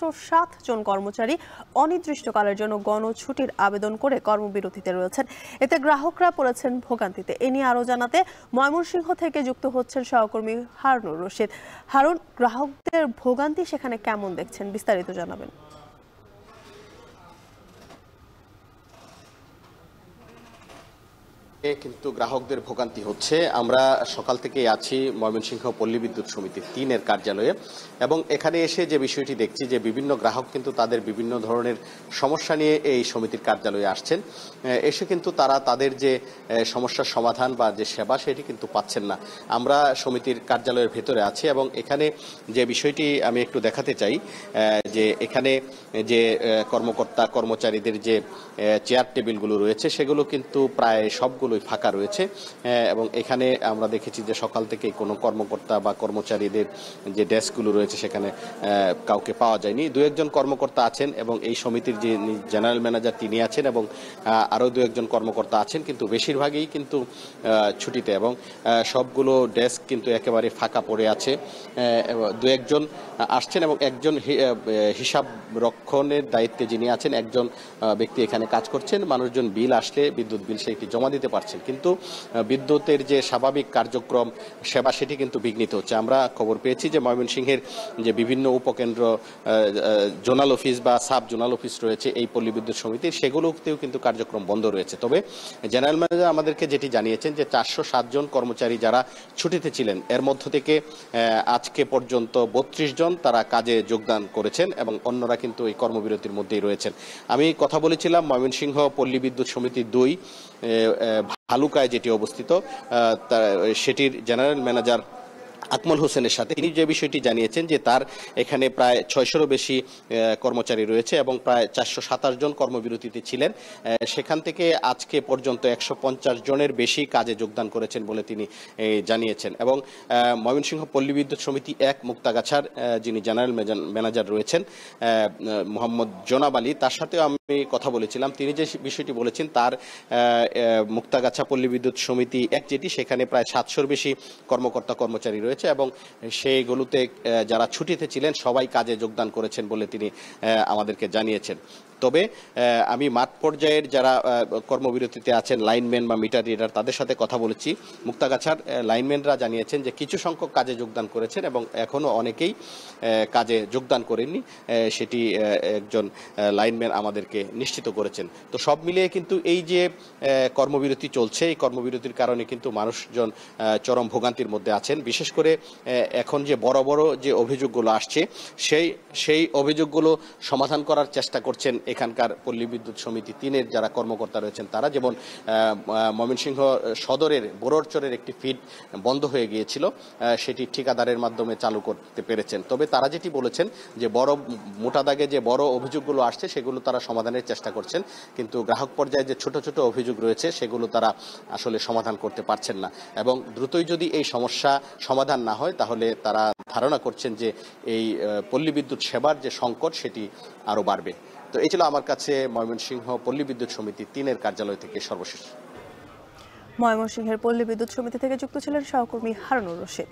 407 জন কর্মচারী অনির্দিষ্টকালের জন্য গণছুটির আবেদন করে কর্মবিরতিতে রয়েছেন। এতে গ্রাহকরা পড়েছেন ভোগান্তিতে। এ নিয়ে আরও জানাতে ময়মনসিংহ থেকে যুক্ত হচ্ছেন সহকর্মী হারুনুর রশিদ। হারুন, গ্রাহকদের ভোগান্তি সেখানে কেমন দেখছেন, বিস্তারিত জানাবেন। কিন্তু গ্রাহকদের ভোগান্তি হচ্ছে। আমরা সকাল থেকেই আছি ময়মনসিংহ পল্লী বিদ্যুৎ সমিতি 3-এর কার্যালয়ে, এবং এখানে এসে যে বিষয়টি দেখছি যে বিভিন্ন গ্রাহক কিন্তু তাদের বিভিন্ন ধরনের সমস্যা নিয়ে এই সমিতির কার্যালয়ে আসছেন। এসে কিন্তু তারা তাদের যে সমস্যার সমাধান বা যে সেবা সেটি কিন্তু পাচ্ছেন না। আমরা সমিতির কার্যালয়ের ভেতরে আছি এবং এখানে যে বিষয়টি আমি একটু দেখাতে চাই যে এখানে যে কর্মকর্তা কর্মচারীদের যে চেয়ার টেবিলগুলো রয়েছে সেগুলো কিন্তু প্রায় সবগুলোই ফাঁকা রয়েছে, এবং এখানে আমরা দেখেছি যে সকাল থেকে কোনো কর্মকর্তা বা কর্মচারীদের যে ডেস্কগুলো রয়েছে সেখানে কাউকে পাওয়া যায়নি। 2-1 জন কর্মকর্তা আছেন এবং এই সমিতির যে জেনারেল ম্যানেজার তিনি আছেন এবং আরও 2-1 জন কর্মকর্তা আছেন, কিন্তু বেশিরভাগই কিন্তু ছুটিতে, এবং সবগুলো ডেস্ক কিন্তু একেবারে ফাঁকা পড়ে আছে। 2-1 জন আসছেন এবং একজন হিসাব রক্ষণের দায়িত্বে যিনি আছেন একজন ব্যক্তি এখানে কাজ করছেন। মানুষজন বিল আসলে বিদ্যুৎ বিল সেটি জমা দিতে পারছেন, কিন্তু বিদ্যুতের যে স্বাভাবিক কার্যক্রম সেবা সেটি কিন্তু বিঘ্নিত হচ্ছে। আমরা খবর পেয়েছি যে ময়মনসিংহের যে বিভিন্ন উপকেন্দ্র জোনাল অফিস বা সাব জোনাল অফিস রয়েছে এই পল্লী বিদ্যুৎ সমিতির, সেগুলোতেও কিন্তু কার্যক্রম বন্ধ রয়েছে। তবে জেনারেল ম্যানেজার আমাদেরকে যেটি জানিয়েছেন যে 407 জন কর্মচারী যারা ছুটিতে ছিলেন এর মধ্য থেকে আজকে পর্যন্ত 32 জন তারা কাজে যোগদান করেছেন এবং অন্যরা কিন্তু এই কর্মবিরতির মধ্যেই রয়েছেন। আমি কথা বলেছিলাম ময়মনসিংহ পল্লী বিদ্যুৎ সমিতি 2 ভালুকায় যেটি অবস্থিত সেটির জেনারেল ম্যানেজার আকমল হোসেনের সাথে। তিনি যে বিষয়টি জানিয়েছেন যে তার এখানে প্রায় 600-এরও বেশি কর্মচারী রয়েছে এবং প্রায় 427 জন কর্মবিরতিতে ছিলেন। সেখান থেকে আজকে পর্যন্ত 150 জনের বেশি কাজে যোগদান করেছেন বলে তিনি জানিয়েছেন। এবং ময়মনসিংহ পল্লী বিদ্যুৎ সমিতি 1 মুক্তাগাছার যিনি জেনারেল ম্যানেজার রয়েছেন মোহাম্মদ জনাব আলী, তার সাথেও আমি কথা বলেছিলাম। তিনি যে বিষয়টি বলেছেন তার মুক্তাগাছা পল্লী বিদ্যুৎ সমিতি 1 যেটি সেখানে প্রায় 700-এর বেশি কর্মকর্তা কর্মচারী রয়েছে এবং সেইগুলোতে যারা ছুটিতে ছিলেন সবাই কাজে যোগদান করেছেন বলে তিনি আমাদেরকে জানিয়েছেন। তবে আমি মাঠ পর্যায়ের যারা কর্মবিরতিতে আছেন লাইনম্যান বা মিটার রিডার তাদের সাথে কথা বলেছি। মুক্তাগাছার লাইনম্যানরা জানিয়েছেন যে কিছু সংখ্যক কাজে যোগদান করেছেন এবং এখনও অনেকেই কাজে যোগদান করেননি, সেটি একজন লাইনম্যান আমাদেরকে নিশ্চিত করেছেন। তো সব মিলিয়ে কিন্তু এই যে কর্মবিরতি চলছে এই কর্মবিরতির কারণে কিন্তু মানুষজন চরম ভোগান্তির মধ্যে আছেন। বিশেষ করে এখন যে বড় বড় যে অভিযোগগুলো আসছে সেই অভিযোগগুলো সমাধান করার চেষ্টা করছেন এখানকার পল্লী বিদ্যুৎ সমিতি 3-এর যারা কর্মকর্তা রয়েছেন তারা। যেমন ময়মনসিংহ সদরের বোররচরের একটি ফিড বন্ধ হয়ে গিয়েছিল, সেটি ঠিকাদারের মাধ্যমে চালু করতে পেরেছেন। তবে তারা যেটি বলেছেন যে বড় মোটা দাগে যে বড় অভিযোগগুলো আসছে সেগুলো তারা সমাধানের চেষ্টা করছেন, কিন্তু গ্রাহক পর্যায়ে যে ছোট ছোট অভিযোগ রয়েছে সেগুলো তারা আসলে সমাধান করতে পারছেন না। এবং দ্রুতই যদি এই সমস্যা সমাধান না হয় তাহলে তারা ধারণা করছেন যে এই পল্লী বিদ্যুৎ সেবার যে সংকট সেটি আরও বাড়বে। তো এই ছিল আমার কাছে ময়মনসিংহ পল্লী বিদ্যুৎ সমিতি 3-এর কার্যালয় থেকে সর্বশেষ। ময়মনসিংহের পল্লী বিদ্যুৎ সমিতি থেকে যুক্ত ছিলেন সহকর্মী হারুনুর রশিদ।